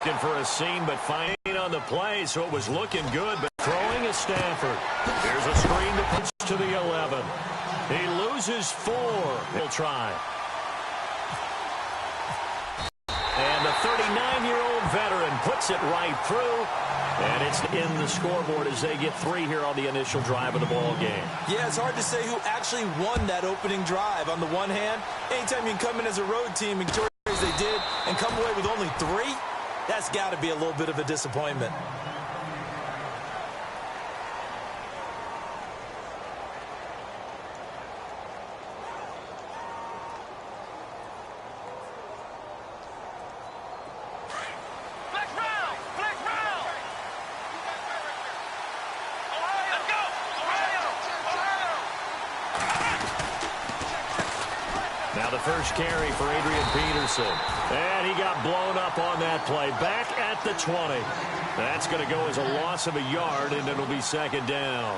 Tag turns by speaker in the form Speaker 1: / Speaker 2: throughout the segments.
Speaker 1: Looking for a seam, but finding on the play, so it was looking good, but throwing is Stafford. Here's a screen that puts to the 11. He loses 4. He'll try. And the 39-year-old veteran puts it right through, and it's in the scoreboard as they get 3 here on the initial drive of the ball game.
Speaker 2: Yeah, it's hard to say who actually won that opening drive. On the one hand, anytime you can come in as a road team and victorious as they did and come away with only 3, that's got to be a little bit of a disappointment.
Speaker 1: Now the first carry for Adrian Peterson. And he got blown up on that play. Back at the 20. That's going to go as a loss of a yard, and it'll be second down.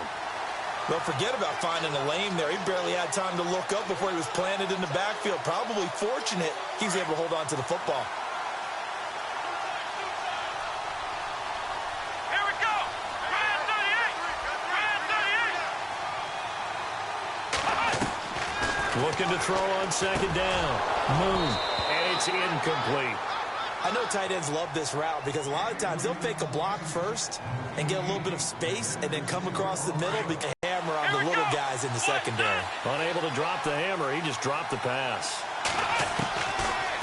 Speaker 2: Well, forget about finding a lane there. He barely had time to look up before he was planted in the backfield. Probably fortunate he was able to hold on to the football.
Speaker 1: Looking to throw on second down. Moon. And it's incomplete.
Speaker 2: I know tight ends love this route because a lot of times they'll fake a block first and get a little bit of space and then come across the middle because they hammer on the little guys in the secondary.
Speaker 1: Unable to drop the hammer. He just dropped the pass.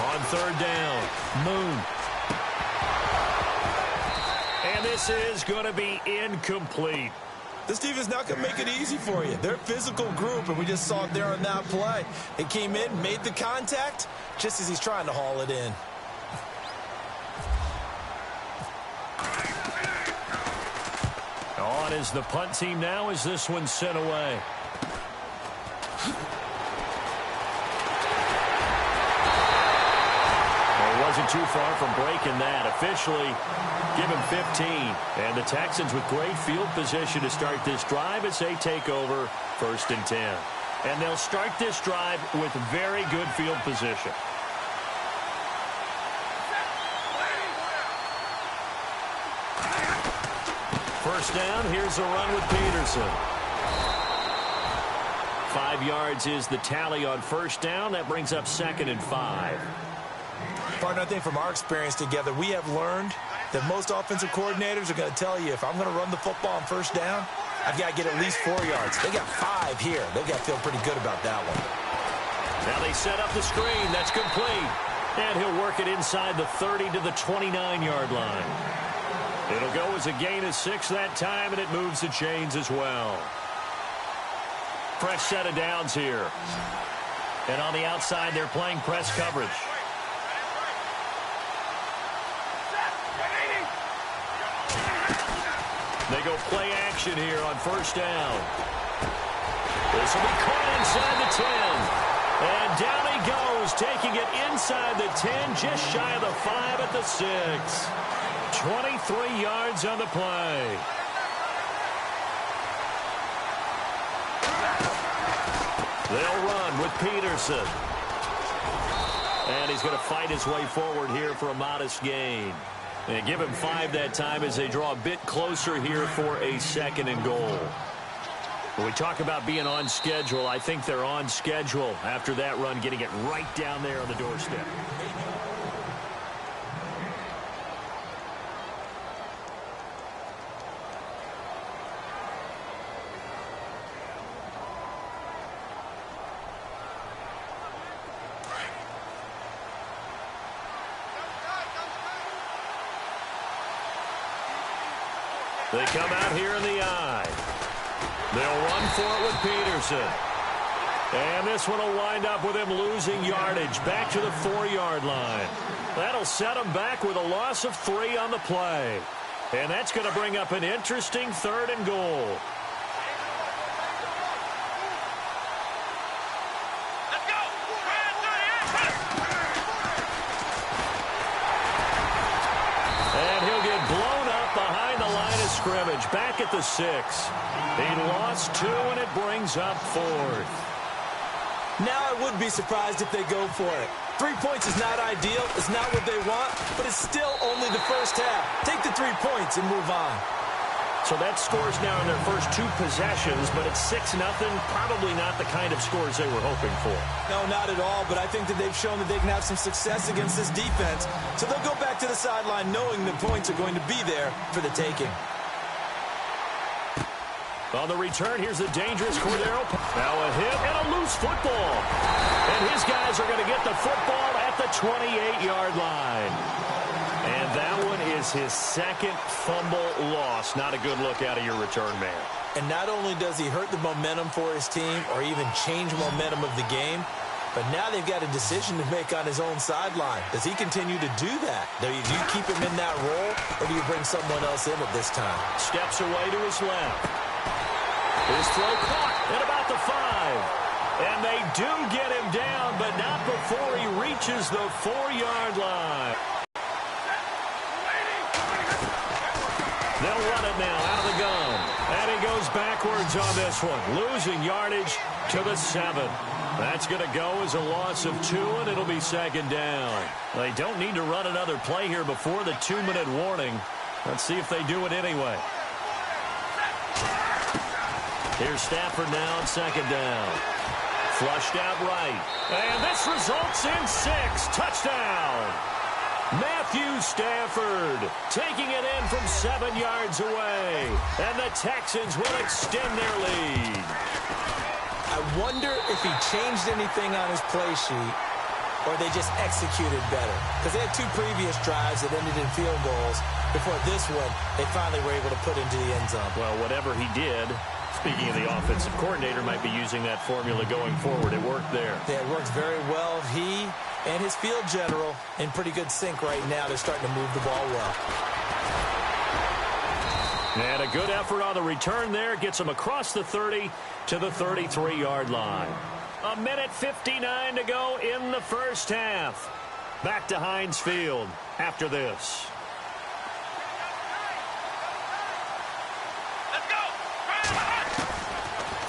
Speaker 1: On third down. Moon. And this is going to be incomplete.
Speaker 2: This team is not going to make it easy for you. They're a physical group, and we just saw it there on that play. It came in, made the contact, just as he's trying to haul it in.
Speaker 1: On is the punt team now as this one's sent away. Wasn't too far from breaking that. Officially, give him 15. And the Texans with great field position to start this drive as they take over 1st and 10. And they'll start this drive with very good field position. First down, here's the run with Peterson. 5 yards is the tally on first down. That brings up 2nd and 5.
Speaker 2: Partner, I think from our experience together, we have learned that most offensive coordinators are going to tell you, if I'm going to run the football on first down, I've got to get at least 4 yards. They got 5 here. They've got to feel pretty good about that one.
Speaker 1: Now they set up the screen. That's complete. And he'll work it inside the 30 to the 29-yard line. It'll go as a gain of 6 that time, and it moves the chains as well. Fresh set of downs here. And on the outside, they're playing press coverage. They go play action here on first down. This will be caught inside the 10. And down he goes, taking it inside the 10, just shy of the 5 at the 6. 23 yards on the play. They'll run with Peterson. And he's going to fight his way forward here for a modest gain. And give him 5 that time as they draw a bit closer here for a 2nd and goal. When we talk about being on schedule, I think they're on schedule after that run, getting it right down there on the doorstep. They come out here in the eye. They'll run for it with Peterson. And this one will wind up with him losing yardage back to the 4-yard line. That'll set him back with a loss of 3 on the play. And that's going to bring up an interesting 3rd and goal. Scrimmage back at the 6. He lost 2, and it brings up 4th.
Speaker 2: Now I would be surprised if they go for it. 3 points is not ideal. It's not what they want, but it's still only the first half. Take the 3 points and move on.
Speaker 1: So that scores now in their first 2 possessions, but it's 6-0. Probably not the kind of scores they were hoping for.
Speaker 2: No, not at all, but I think that they've shown that they can have some success against this defense. So they'll go back to the sideline knowing the points are going to be there for the taking.
Speaker 1: On the return, here's the dangerous Cordero. Now a hit and a loose football. And his guys are going to get the football at the 28-yard line. And that one is his second fumble loss. Not a good look out of your return man.
Speaker 2: And not only does he hurt the momentum for his team or even change momentum of the game, but now they've got a decision to make on his own sideline. Does he continue to do that? Do you keep him in that role, or do you bring someone else in at this time?
Speaker 1: Steps away to his left. His throw caught at about the 5. And they do get him down, but not before he reaches the 4-yard line. They'll run it now out of the gun. And he goes backwards on this one, losing yardage to the 7. That's going to go as a loss of 2, and it'll be second down. They don't need to run another play here before the 2-minute warning. Let's see if they do it anyway. Here's Stafford now on second down. Flushed out right. And this results in 6. Touchdown. Matthew Stafford taking it in from 7 yards away. And the Texans will extend their lead.
Speaker 2: I wonder if he changed anything on his play sheet or they just executed better. Because they had 2 previous drives that ended in field goals. Before this one, they finally were able to put into the end zone.
Speaker 1: Well, whatever he did, speaking of the offensive coordinator, might be using that formula going forward. It worked there.
Speaker 2: Yeah, it works very well. He and his field general in pretty good sync right now. They're starting to move the ball well.
Speaker 1: And a good effort on the return there. Gets them across the 30 to the 33-yard line. 1:59 to go in the first half. Back to Heinz Field after this.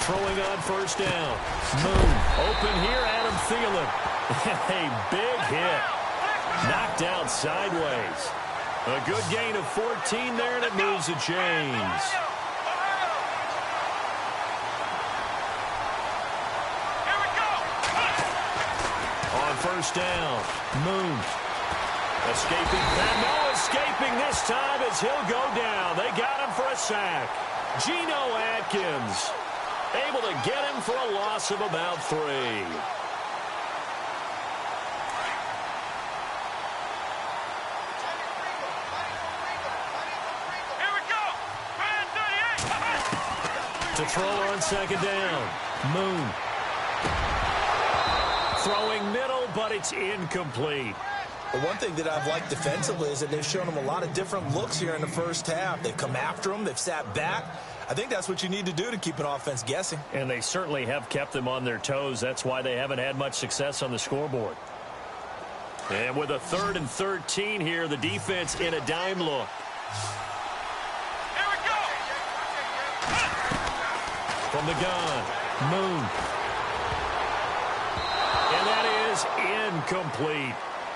Speaker 1: Throwing on first down. Moon. Open here, Adam Thielen. A big hit. Knocked out sideways. A good gain of 14 there, and it moves the chains.
Speaker 3: Here we go.
Speaker 1: On first down, Moon. Escaping. No escaping this time as he'll go down. They got him for a sack. Geno Atkins able to get him for a loss of about 3. To throw on second down. Moon. Throwing middle, but it's incomplete.
Speaker 2: But one thing that I've liked defensively is that they've shown them a lot of different looks here in the first half. They've come after them. They've sat back. I think that's what you need to do to keep an offense guessing.
Speaker 1: And they certainly have kept them on their toes. That's why they haven't had much success on the scoreboard. And with a 3rd and 13 here, the defense in a dime look.
Speaker 3: Here we go.
Speaker 1: From the gun, Moon. And that is incomplete.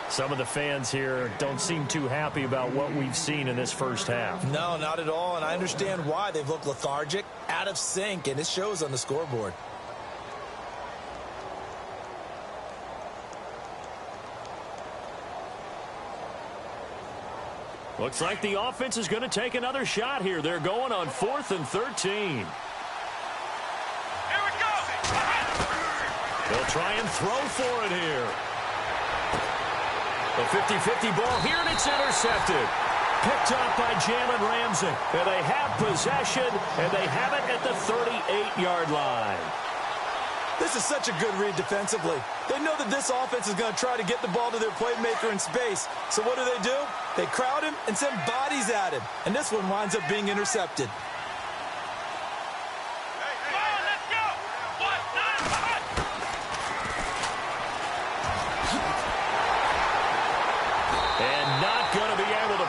Speaker 1: Some of the fans here don't seem too happy about what we've seen in this first half.
Speaker 2: No, not at all, and I understand why. They've looked lethargic, out of sync, and it shows on the scoreboard.
Speaker 1: Looks like the offense is going to take another shot here. They're going on 4th and 13.
Speaker 3: Here we go.
Speaker 1: They'll try and throw for it here. A 50-50 ball here, and it's intercepted. Picked up by Jalen Ramsey. And they have possession, and they have it at the 38-yard line.
Speaker 2: This is such a good read defensively. They know that this offense is going to try to get the ball to their playmaker in space. So what do? They crowd him and send bodies at him. And this one winds up being intercepted.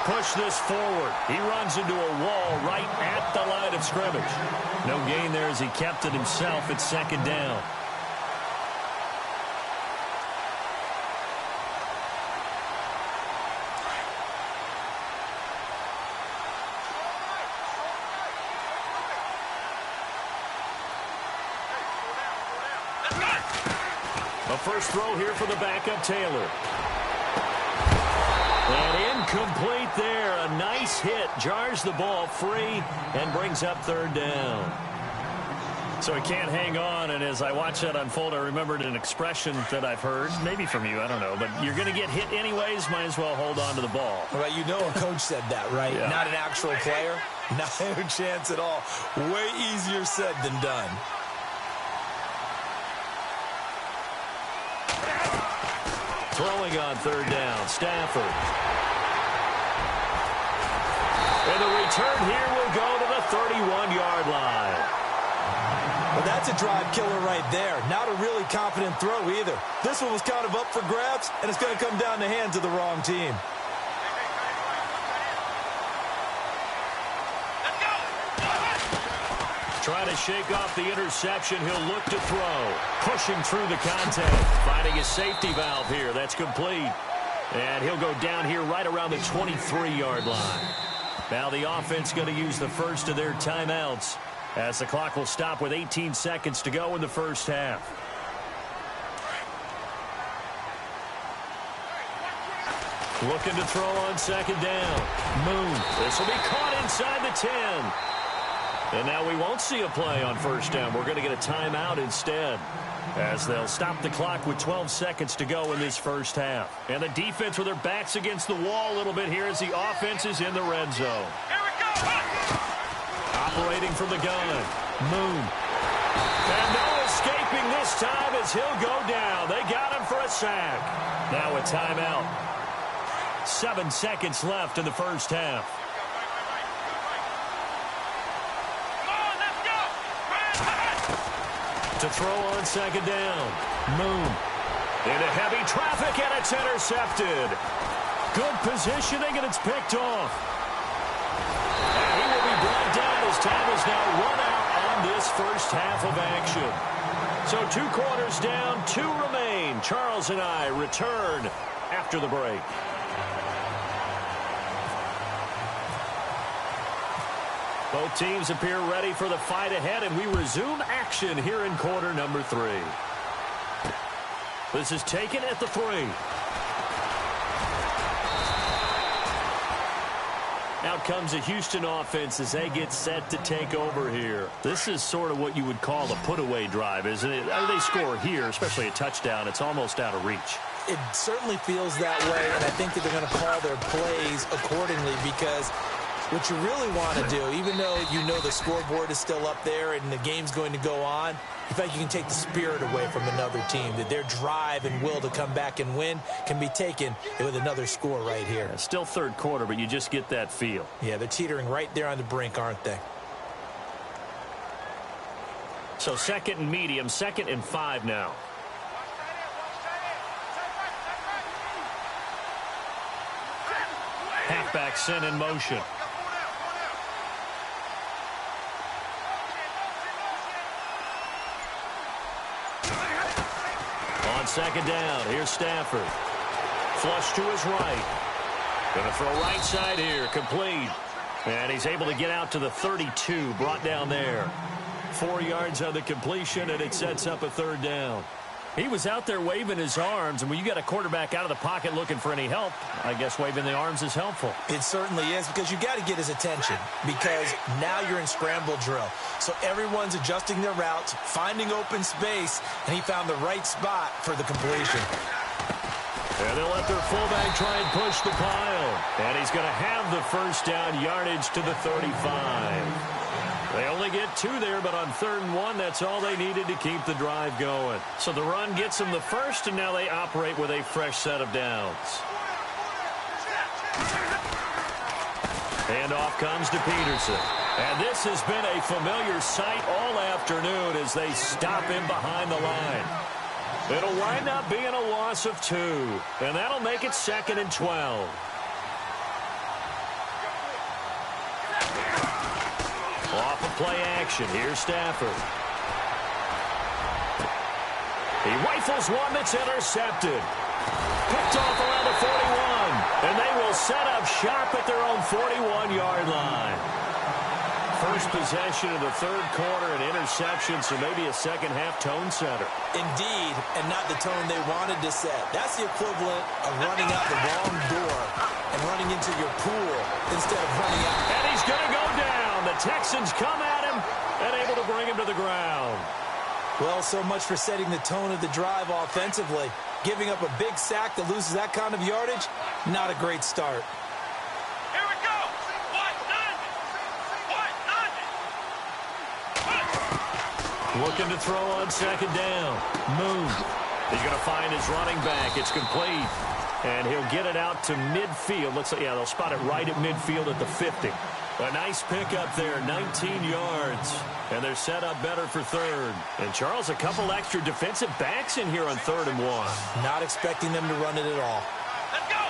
Speaker 1: Push this forward. He runs into a wall right at the line of scrimmage. No gain there as he kept it himself at second down. A first throw here for the backup Taylor. And incomplete there. A nice hit. Jars the ball free and brings up third down. So he can't hang on, and as I watch that unfold, I remembered an expression that I've heard, maybe from you, I don't know, but you're going to get hit anyways, might as well hold on to the ball.
Speaker 2: Well, you know a coach said that, right?
Speaker 1: Yeah.
Speaker 2: Not an actual player. Not a chance at all. Way easier said than done.
Speaker 1: Throwing on third down, Stafford. And the return here will go to the 31-yard line.
Speaker 2: Well, that's a drive killer right there. Not a really confident throw either. This one was kind of up for grabs, and it's going to come down the hands of the wrong team.
Speaker 1: Trying to shake off the interception. He'll look to throw. Pushing through the contact. Finding his safety valve here. That's complete. And he'll go down here right around the 23-yard line. Now the offense going to use the first of their timeouts, as the clock will stop with 18 seconds to go in the first half. Looking to throw on second down. Moon. This will be caught inside the 10. And now we won't see a play on first down. We're going to get a timeout instead, as they'll stop the clock with 12 seconds to go in this first half. And the defense with their backs against the wall a little bit here as the offense is in the red zone.
Speaker 3: Here we go.
Speaker 1: Operating from the gun. Moon. And no escaping this time as he'll go down. They got him for a sack. Now a timeout. 7 seconds left in the first half. To throw on second down. Moon. Into heavy traffic, and it's intercepted. Good positioning, and it's picked off. And he will be brought down as time is now run out on this first half of action. So 2 quarters down, 2 remain. Charles and I return after the break. Both teams appear ready for the fight ahead, and we resume action here in quarter number 3. This is taken at the 3. Out comes the Houston offense as they get set to take over here. This is sort of what you would call a put-away drive, isn't it? They score here, especially a touchdown. It's almost out of reach.
Speaker 2: It certainly feels that way, and I think that they're going to call their plays accordingly, because what you really want to do, even though you know the scoreboard is still up there and the game's going to go on, you think you can take the spirit away from another team, that their drive and will to come back and win can be taken with another score right here.
Speaker 1: Yeah, still third quarter, but you just get that feel.
Speaker 2: Yeah, they're teetering right there on the brink, aren't they?
Speaker 1: So second and medium, 2nd and 5 now. Halfback sent in motion. On second down, here's Stafford. Flush to his right. Going to throw right side here, complete. And he's able to get out to the 32, brought down there. 4 yards on the completion, and it sets up a third down. He was out there waving his arms, and when you got a quarterback out of the pocket looking for any help, I guess waving the arms is helpful.
Speaker 2: It certainly is, because you got to get his attention, because now you're in scramble drill. So everyone's adjusting their routes, finding open space, and he found the right spot for the completion.
Speaker 1: And they'll let their fullback try and push the pile. And he's going to have the first down yardage to the 35. They only get 2 there, but on 3rd and 1, that's all they needed to keep the drive going. So the run gets them the first, and now they operate with a fresh set of downs. Handoff comes to Peterson. And this has been a familiar sight all afternoon as they stop him behind the line. It'll wind up being a loss of 2, and that'll make it 2nd and 12. Off of play action, here's Stafford. He rifles one that's intercepted. Picked off around the 41, and they will set up shop at their own 41-yard line. first possession of the third quarter, an interception, so maybe a second-half tone setter.
Speaker 2: Indeed, and not the tone they wanted to set. That's the equivalent of running out the wrong door and running into your pool instead of running out.
Speaker 1: And he's going to go down. The Texans come at him and able to bring him to the ground.
Speaker 2: Well, so much for setting the tone of the drive offensively. Giving up a big sack that loses that kind of yardage, not a great start.
Speaker 3: Here we go.
Speaker 1: Looking to throw on second down. Moon. He's going to find his running back. It's complete. And he'll get it out to midfield. Looks like, yeah, they'll spot it right at midfield at the 50. A nice pickup there, 19 yards. And they're set up better for third. And, Charles, a couple extra defensive backs in here on 3rd and 1.
Speaker 2: Not expecting them to run it at all.
Speaker 3: Let's go.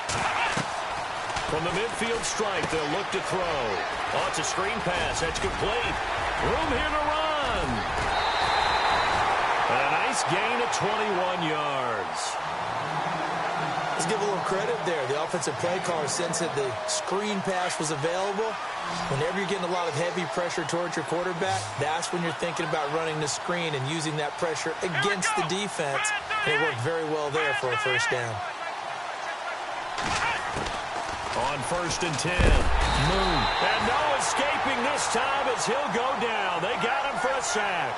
Speaker 1: From the midfield stripe, they'll look to throw. Oh, it's a screen pass. That's complete. Room here to run. And a nice gain of 21 yards.
Speaker 2: Let's give a little credit there. The offensive play caller sensed that the screen pass was available. Whenever you're getting a lot of heavy pressure towards your quarterback, that's when you're thinking about running the screen and using that pressure against the defense. And it worked very well there for a first down.
Speaker 1: On 1st and 10, Moon. And no escaping this time as he'll go down. They got him for a sack.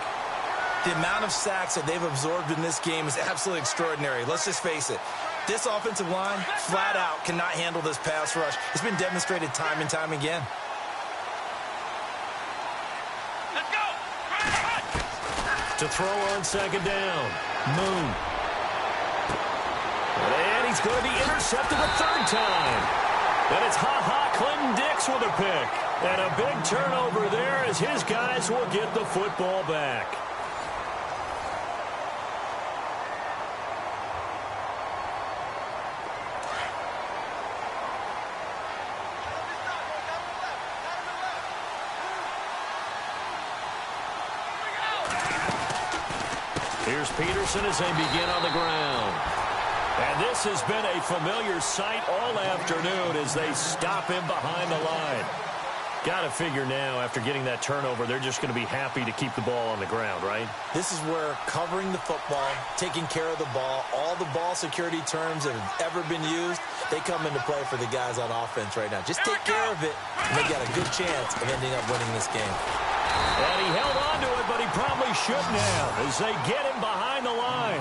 Speaker 2: The amount of sacks that they've absorbed in this game is absolutely extraordinary. Let's just face it. This offensive line, flat out, cannot handle this pass rush. It's been demonstrated time and time again.
Speaker 3: Let's go.
Speaker 1: To throw on second down, Moon. And he's going to be intercepted a 3rd time. And it's Clinton-Dix with a pick. And a big turnover there as his guys will get the football back. Here's Peterson as they begin on the ground. And this has been a familiar sight all afternoon as they stop him behind the line. Got to figure now, after getting that turnover, they're just going to be happy to keep the ball on the ground, right?
Speaker 2: This is where covering the football, taking care of the ball, all the ball security terms that have ever been used, they come into play for the guys on offense right now. Just take care of it, and they got a good chance of ending up winning this game.
Speaker 1: And he held on to it, but he probably shouldn't have as they get him behind the line.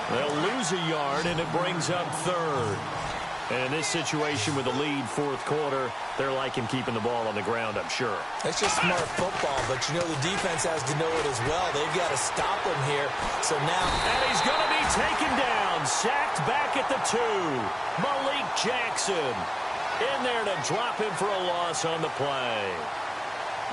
Speaker 1: They'll lose a yard, and it brings up 3rd. And in this situation with the lead 4th quarter, they're liking keeping the ball on the ground, I'm sure.
Speaker 2: That's just smart football, but you know the defense has to know it as well. They've got to stop him here. So now...
Speaker 1: And he's going to be taken down, sacked back at the 2. Malik Jackson in there to drop him for a loss on the play.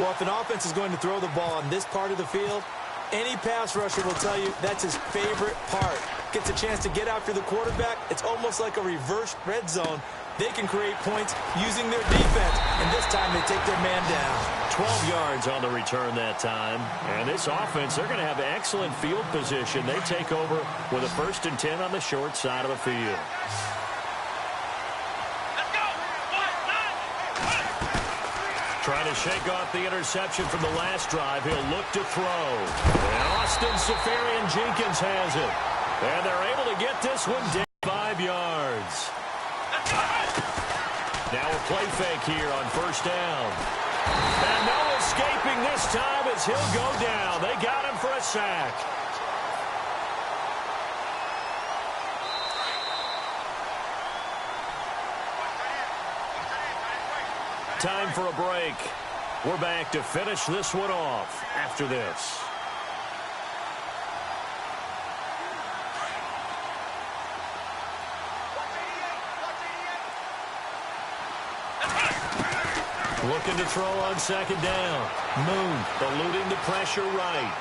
Speaker 2: Well, if an offense is going to throw the ball on this part of the field, any pass rusher will tell you that's his favorite part. Gets a chance to get after the quarterback. It's almost like a reverse red zone. They can create points using their defense, and this time they take their man down.
Speaker 1: 12 yards on the return that time. And this offense, they're going to have excellent field position. They take over with a 1st and 10 on the short side of the field. Trying to shake off the interception from the last drive. He'll look to throw. And Austin Seferian-Jenkins has it. And they're able to get this one down 5 yards. Now a play fake here on 1st down. And no escaping this time as he'll go down. They got him for a sack. Time for a break. We're back to finish this one off after this. Looking to throw on second down. Moon eluding the pressure right.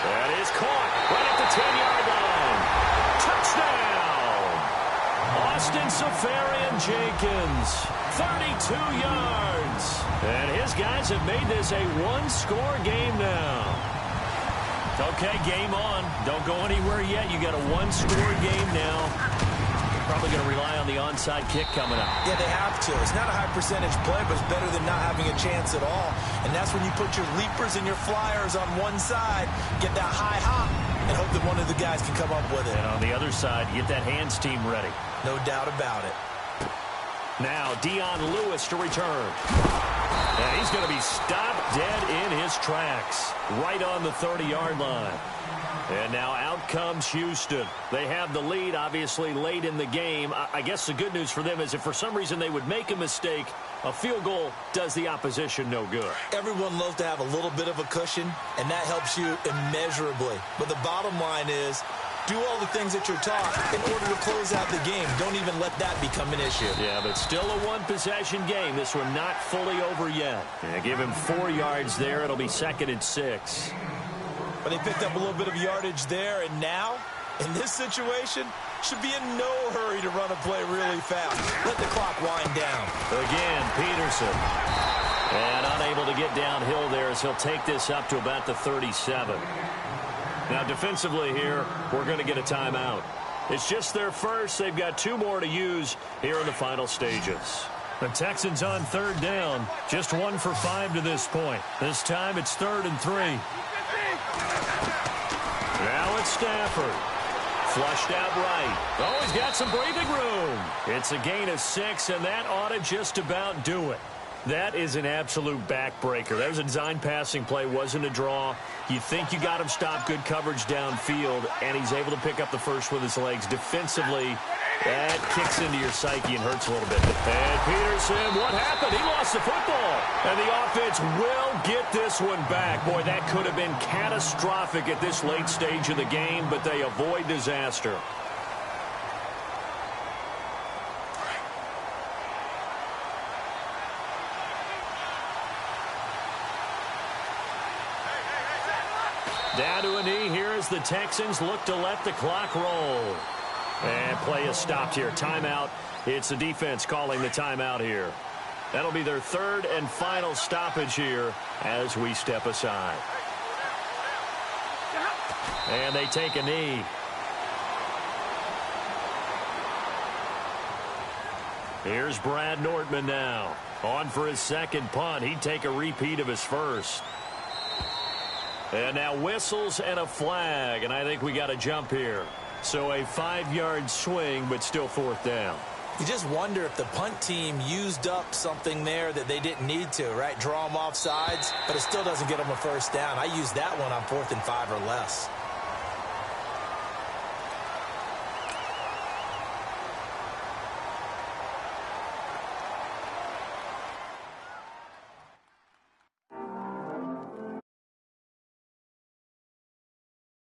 Speaker 1: That is caught right at the 10-yard line. Touchdown! Austin Seferian-Jenkins, 32 yards. And his guys have made this a one-score game now. Okay, game on. Don't go anywhere yet. You got a one-score game now. Probably going to rely on the onside kick coming up.
Speaker 2: Yeah, they have to. It's not a high percentage play, but it's better than not having a chance at all. And that's when you put your leapers and your flyers on one side, get that high hop, and hope that one of the guys can come up with it.
Speaker 1: And on the other side, get that hands team ready.
Speaker 2: No doubt about it.
Speaker 1: Now, Dion Lewis to return. And he's going to be stopped dead in his tracks, right on the 30-yard line. And now out comes Houston. They have the lead, obviously, late in the game. I guess the good news for them is if for some reason they would make a mistake, a field goal does the opposition no good.
Speaker 2: Everyone loves to have a little bit of a cushion, and that helps you immeasurably. But the bottom line is, do all the things that you're taught in order to close out the game. Don't even let that become an issue.
Speaker 1: Yeah, but still a one-possession game. This one not fully over yet. And give him 4 yards there. It'll be 2nd and 6.
Speaker 2: But they picked up a little bit of yardage there, and now, in this situation, should be in no hurry to run a play really fast. Let the clock wind down.
Speaker 1: Again, Peterson. And unable to get downhill there as he'll take this up to about the 37. Now, defensively here, we're going to get a timeout. It's just their first. They've got 2 more to use here in the final stages. The Texans on 3rd down. Just 1 for 5 to this point. This time it's 3rd and 3. Now it's Stafford. Flushed out right. Oh, he's got some breathing room. It's a gain of 6, and that ought to just about do it. That is an absolute backbreaker. That was a design passing play, wasn't a draw. You think you got him stopped, good coverage downfield, and he's able to pick up the first with his legs. Defensively, that kicks into your psyche and hurts a little bit. And Peterson, what happened? He lost the football. And the offense will get this one back. Boy, that could have been catastrophic at this late stage of the game, but they avoid disaster. Down to a knee here as the Texans look to let the clock roll. And play is stopped here. Timeout. It's the defense calling the timeout here. That'll be their 3rd and final stoppage here as we step aside. And they take a knee. Here's Brad Nortman now. On for his 2nd punt. He'd take a repeat of his first. And now whistles and a flag, and I think we got a jump here. So a 5-yard swing, but still 4th down.
Speaker 2: You just wonder if the punt team used up something there that they didn't need to, right? Draw them off sides, but it still doesn't get them a 1st down. I used that one on 4th and 5 or less.